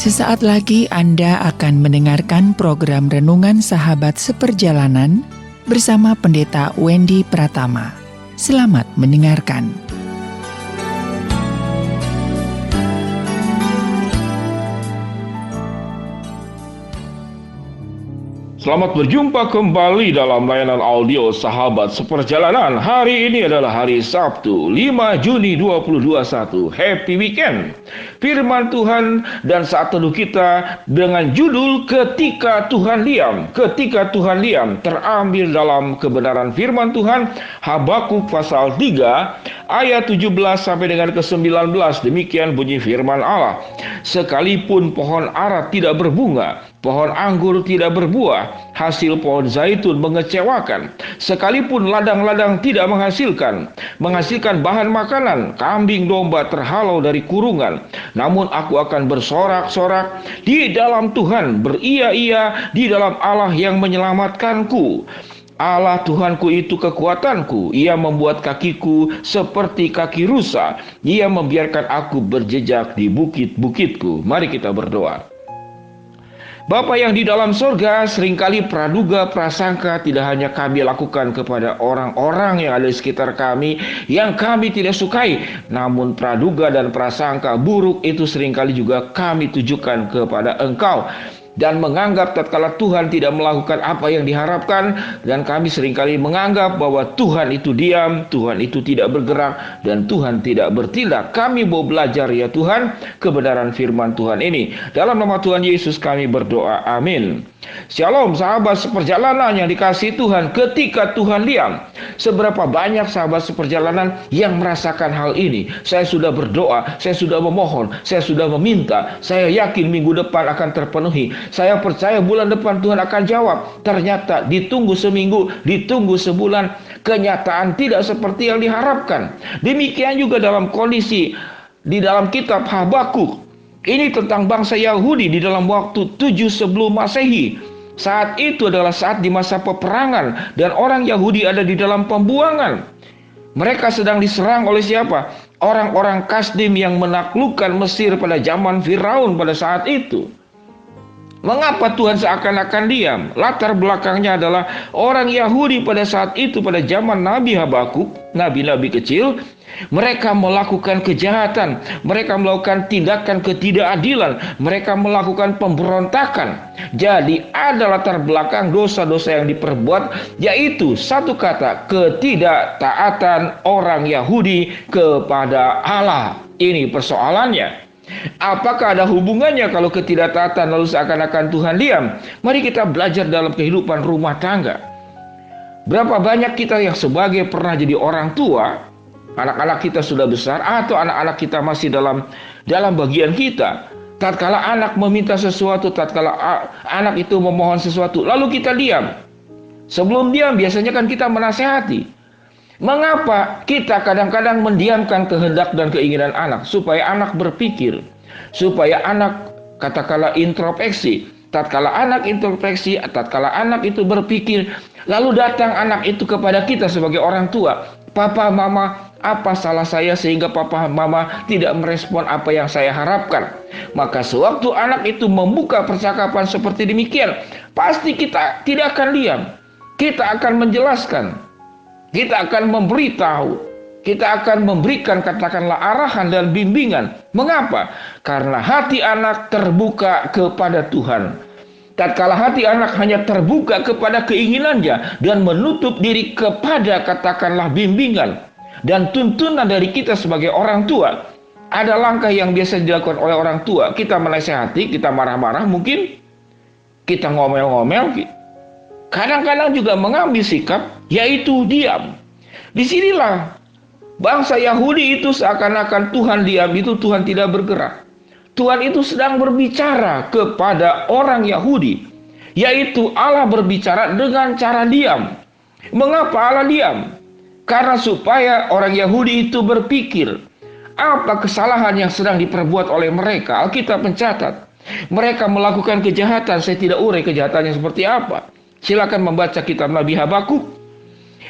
Sesaat lagi Anda akan mendengarkan program Renungan Sahabat Seperjalanan bersama Pendeta Wendy Pratama. Selamat mendengarkan. Selamat berjumpa kembali dalam layanan audio Sahabat Seperjalanan. Hari ini adalah hari Sabtu, 5 Juni 2021. Happy Weekend. Firman Tuhan dan saat teduh kita dengan judul Ketika Tuhan Diam. Ketika Tuhan Diam terambil dalam kebenaran firman Tuhan Habakuk pasal 3 ayat 17 sampai dengan ke-19. Demikian bunyi firman Allah. Sekalipun pohon ara tidak berbunga, pohon anggur tidak berbuah, hasil pohon zaitun mengecewakan. Sekalipun ladang-ladang tidak menghasilkan bahan makanan, kambing domba terhalau dari kurungan. Namun aku akan bersorak-sorak di dalam Tuhan, beria-ia di dalam Allah yang menyelamatkanku. Allah Tuhanku itu kekuatanku. Ia membuat kakiku seperti kaki rusa. Ia membiarkan aku berjejak di bukit-bukitku. Mari kita berdoa. Bapa yang di dalam sorga, seringkali praduga, prasangka tidak hanya kami lakukan kepada orang-orang yang ada di sekitar kami yang kami tidak sukai, namun praduga dan prasangka buruk itu seringkali juga kami tujukan kepada Engkau. Dan menganggap tatkala Tuhan tidak melakukan apa yang diharapkan, dan kami seringkali menganggap bahwa Tuhan itu diam, Tuhan itu tidak bergerak, dan Tuhan tidak bertindak. Kami mau belajar ya Tuhan kebenaran firman Tuhan ini. Dalam nama Tuhan Yesus kami berdoa, amin. Shalom sahabat seperjalanan yang dikasihi Tuhan. Ketika Tuhan diam, seberapa banyak sahabat seperjalanan yang merasakan hal ini? Saya sudah berdoa, saya sudah memohon, saya sudah meminta, saya yakin minggu depan akan terpenuhi, saya percaya bulan depan Tuhan akan jawab. Ternyata ditunggu seminggu, ditunggu sebulan, kenyataan tidak seperti yang diharapkan. Demikian juga dalam kondisi di dalam kitab Habakuk. Ini tentang bangsa Yahudi di dalam waktu 7 sebelum Masehi. Saat itu adalah saat di masa peperangan dan orang Yahudi ada di dalam pembuangan. Mereka sedang diserang oleh siapa? Orang-orang Kasdim yang menaklukkan Mesir pada zaman Firaun pada saat itu. Mengapa Tuhan seakan-akan diam? Latar belakangnya adalah orang Yahudi pada saat itu, pada zaman Nabi Habakuk, nabi-nabi kecil, mereka melakukan kejahatan, mereka melakukan tindakan ketidakadilan, mereka melakukan pemberontakan. Jadi ada latar belakang dosa-dosa yang diperbuat, yaitu satu kata, ketidaktaatan orang Yahudi kepada Allah. Ini persoalannya. Apakah ada hubungannya kalau ketidaktaatan lalu seakan-akan Tuhan diam? Mari kita belajar dalam kehidupan rumah tangga. Berapa banyak kita yang sebagai pernah jadi orang tua, anak-anak kita sudah besar atau anak-anak kita masih dalam bagian kita. Tatkala anak meminta sesuatu, tatkala anak itu memohon sesuatu, lalu kita diam. Sebelum diam biasanya kan kita menasehati. Mengapa kita kadang-kadang mendiamkan kehendak dan keinginan anak? Supaya anak berpikir, supaya anak katakanlah introspeksi. Tatkala anak introspeksi, tatkala anak itu berpikir, lalu datang anak itu kepada kita sebagai orang tua. Papa, mama, apa salah saya sehingga papa, mama tidak merespon apa yang saya harapkan? Maka sewaktu anak itu membuka percakapan seperti demikian, pasti kita tidak akan diam. Kita akan menjelaskan. Kita akan memberitahu, kita akan memberikan katakanlah arahan dan bimbingan. Mengapa? Karena hati anak terbuka kepada Tuhan. Tatkala hati anak hanya terbuka kepada keinginannya dan menutup diri kepada katakanlah bimbingan dan tuntunan dari kita sebagai orang tua, ada langkah yang biasa dilakukan oleh orang tua. Kita menasehati, kita marah-marah mungkin, kita ngomel-ngomel, kadang-kadang juga mengambil sikap, yaitu diam. Disinilah bangsa Yahudi itu seakan-akan Tuhan diam, itu Tuhan tidak bergerak. Tuhan itu sedang berbicara kepada orang Yahudi, yaitu Allah berbicara dengan cara diam. Mengapa Allah diam? Karena supaya orang Yahudi itu berpikir, apa kesalahan yang sedang diperbuat oleh mereka. Alkitab mencatat, mereka melakukan kejahatan. Saya tidak urai kejahatannya seperti apa. Silakan membaca kitab Nabi Habakuk.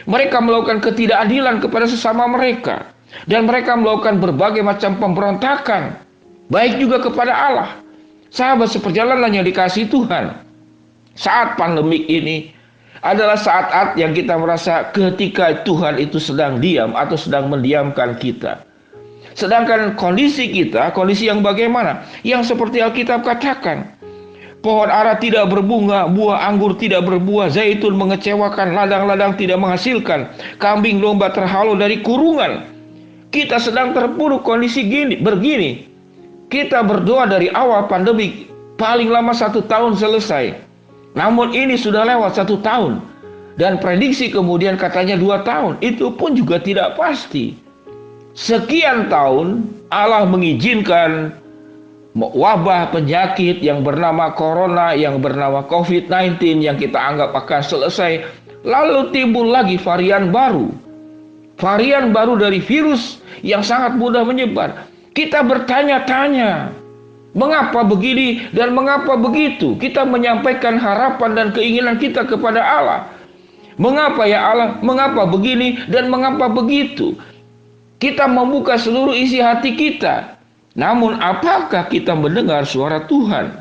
Mereka melakukan ketidakadilan kepada sesama mereka. Dan mereka melakukan berbagai macam pemberontakan. Baik juga kepada Allah. Sahabat seperjalanan yang dikasihi Tuhan, saat pandemik ini adalah saat-saat yang kita merasa ketika Tuhan itu sedang diam atau sedang mendiamkan kita. Sedangkan kondisi kita, kondisi yang bagaimana? Yang seperti Alkitab katakan, pohon ara tidak berbunga, buah anggur tidak berbuah, zaitun mengecewakan, ladang-ladang tidak menghasilkan, kambing domba terhalau dari kurungan. Kita sedang terpuruk kondisi begini. Kita berdoa dari awal pandemi, paling lama 1 tahun selesai. Namun ini sudah lewat 1 tahun. Dan prediksi kemudian katanya 2 tahun. Itu pun juga tidak pasti. Sekian tahun Allah mengizinkan wabah penyakit yang bernama corona, yang bernama COVID-19 yang kita anggap akan selesai. Lalu timbul lagi varian baru. Varian baru dari virus yang sangat mudah menyebar. Kita bertanya-tanya, mengapa begini dan mengapa begitu? Kita menyampaikan harapan dan keinginan kita kepada Allah. Mengapa ya Allah? Mengapa begini dan mengapa begitu? Kita membuka seluruh isi hati kita. Namun apakah kita mendengar suara Tuhan?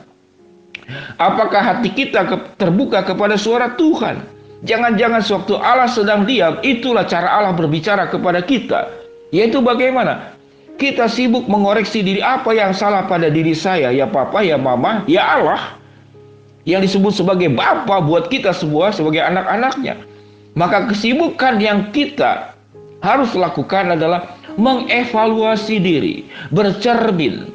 Apakah hati kita terbuka kepada suara Tuhan? Jangan-jangan sewaktu Allah sedang diam, itulah cara Allah berbicara kepada kita. Yaitu bagaimana? Kita sibuk mengoreksi diri, apa yang salah pada diri saya, ya papa, ya mama, ya Allah. Yang disebut sebagai Bapa buat kita semua sebagai anak-anaknya. Maka kesibukan yang kita harus lakukan adalah mengevaluasi diri, bercermin.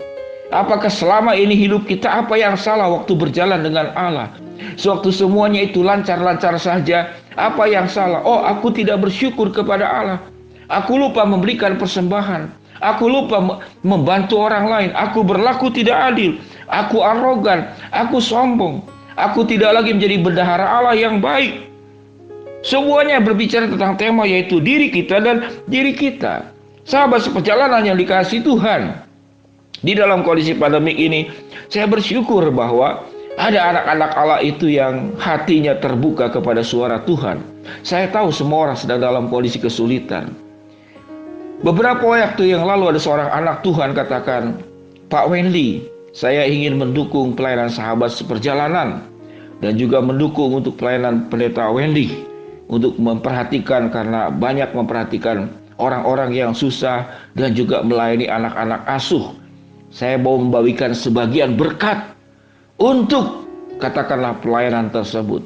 Apakah selama ini hidup kita apa yang salah waktu berjalan dengan Allah? Sewaktu semuanya itu lancar-lancar saja, apa yang salah? Oh, aku tidak bersyukur kepada Allah. Aku lupa memberikan persembahan. Aku lupa membantu orang lain. Aku berlaku tidak adil. Aku arogan. Aku sombong. Aku tidak lagi menjadi bendahara Allah yang baik. Semuanya berbicara tentang tema yaitu diri kita dan diri kita. Sahabat seperjalanan yang dikasihi Tuhan, di dalam kondisi pandemik ini, saya bersyukur bahwa ada anak-anak Allah itu yang hatinya terbuka kepada suara Tuhan. Saya tahu semua orang sedang dalam kondisi kesulitan. Beberapa waktu yang lalu ada seorang anak Tuhan katakan, Pak Wendy, saya ingin mendukung pelayanan sahabat seperjalanan dan juga mendukung untuk pelayanan pendeta Wendy untuk memperhatikan, karena banyak memperhatikan orang-orang yang susah dan juga melayani anak-anak asuh. Saya mau membagikan sebagian berkat untuk katakanlah pelayanan tersebut.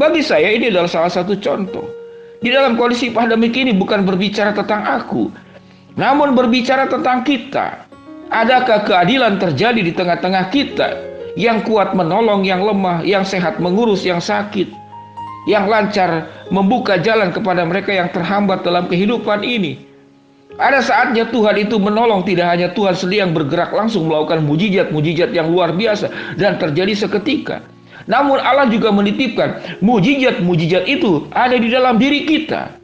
Bagi saya ini adalah salah satu contoh. Di dalam kondisi pandemik ini bukan berbicara tentang aku, namun berbicara tentang kita. Adakah keadilan terjadi di tengah-tengah kita? Yang kuat menolong yang lemah, yang sehat mengurus yang sakit, yang lancar membuka jalan kepada mereka yang terhambat dalam kehidupan ini. Ada saatnya Tuhan itu menolong, tidak hanya Tuhan sendiri yang bergerak langsung melakukan mujizat-mujizat yang luar biasa dan terjadi seketika. Namun Allah juga menitipkan mujizat-mujizat itu ada di dalam diri kita.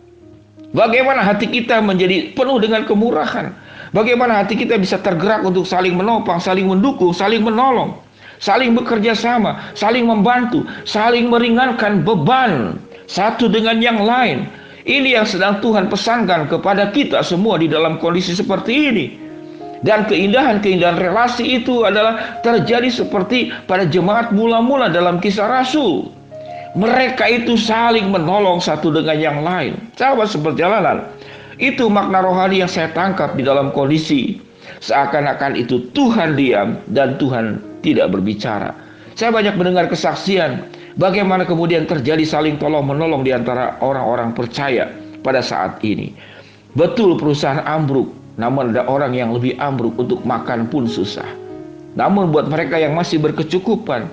Bagaimana hati kita menjadi penuh dengan kemurahan. Bagaimana hati kita bisa tergerak untuk saling menopang, saling mendukung, saling menolong, saling bekerja sama, saling membantu, saling meringankan beban satu dengan yang lain. Ini yang sedang Tuhan pesankan kepada kita semua di dalam kondisi seperti ini. Dan keindahan-keindahan relasi itu adalah terjadi seperti pada jemaat mula-mula dalam Kisah Rasul. Mereka itu saling menolong satu dengan yang lain. Sahabat seperjalanan, itu makna rohani yang saya tangkap di dalam kondisi seakan-akan itu Tuhan diam dan Tuhan tidak berbicara. Saya banyak mendengar kesaksian bagaimana kemudian terjadi saling tolong-menolong di antara orang-orang percaya pada saat ini. Betul perusahaan ambruk, namun ada orang yang lebih ambruk, untuk makan pun susah. Namun buat mereka yang masih berkecukupan,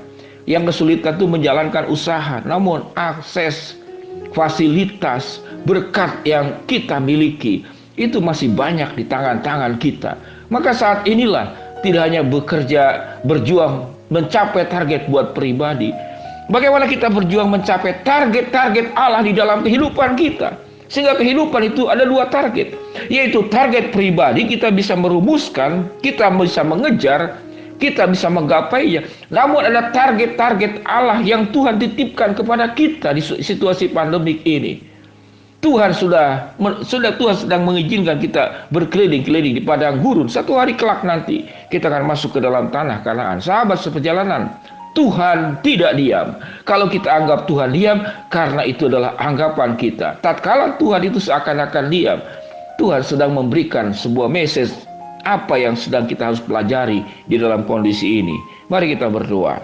yang kesulitan itu menjalankan usaha, namun akses, fasilitas, berkat yang kita miliki itu masih banyak di tangan-tangan kita. Maka saat inilah tidak hanya bekerja, berjuang, mencapai target buat pribadi. Bagaimana kita berjuang mencapai target-target Allah di dalam kehidupan kita. Sehingga kehidupan itu ada dua target, yaitu target pribadi kita bisa merumuskan, kita bisa mengejar, kita bisa menggapainya. Namun ada target-target Allah yang Tuhan titipkan kepada kita di situasi pandemik ini. Tuhan Tuhan sedang mengizinkan kita berkeliling-keliling di padang gurun. Satu hari kelak nanti kita akan masuk ke dalam tanah Kanaan. Sahabat seperjalanan, Tuhan tidak diam. Kalau kita anggap Tuhan diam, karena itu adalah anggapan kita. Tatkala Tuhan itu seakan-akan diam, Tuhan sedang memberikan sebuah message apa yang sedang kita harus pelajari di dalam kondisi ini. Mari kita berdoa.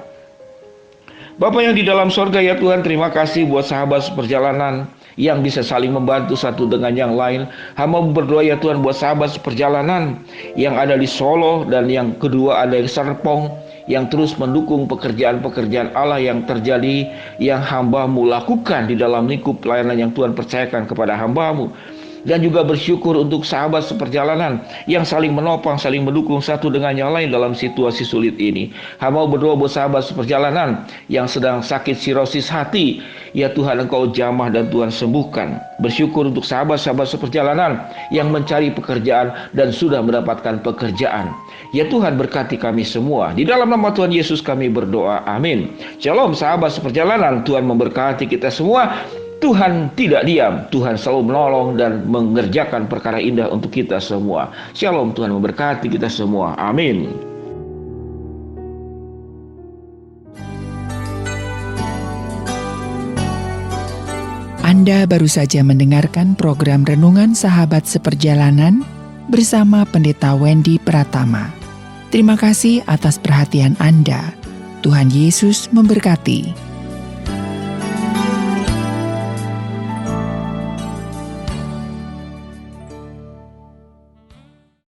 Bapa yang di dalam sorga, ya Tuhan, terima kasih buat sahabat seperjalanan yang bisa saling membantu satu dengan yang lain. Hamba berdoa ya Tuhan buat sahabat seperjalanan yang ada di Solo, dan yang kedua ada yang Serpong, yang terus mendukung pekerjaan-pekerjaan Allah yang terjadi, yang hamba-Mu lakukan di dalam lingkup pelayanan yang Tuhan percayakan kepada hamba-Mu. Dan juga bersyukur untuk sahabat seperjalanan yang saling menopang, saling mendukung satu dengan yang lain dalam situasi sulit ini. Hamba berdoa buat sahabat seperjalanan yang sedang sakit sirosis hati. Ya Tuhan, Engkau jamah dan Tuhan sembuhkan. Bersyukur untuk sahabat-sahabat seperjalanan yang mencari pekerjaan dan sudah mendapatkan pekerjaan. Ya Tuhan, berkati kami semua. Di dalam nama Tuhan Yesus kami berdoa. Amin. Shalom sahabat seperjalanan. Tuhan memberkati kita semua. Tuhan tidak diam, Tuhan selalu menolong dan mengerjakan perkara indah untuk kita semua. Shalom, Tuhan memberkati kita semua. Amin. Anda baru saja mendengarkan program Renungan Sahabat Seperjalanan bersama Pendeta Wendy Pratama. Terima kasih atas perhatian Anda. Tuhan Yesus memberkati.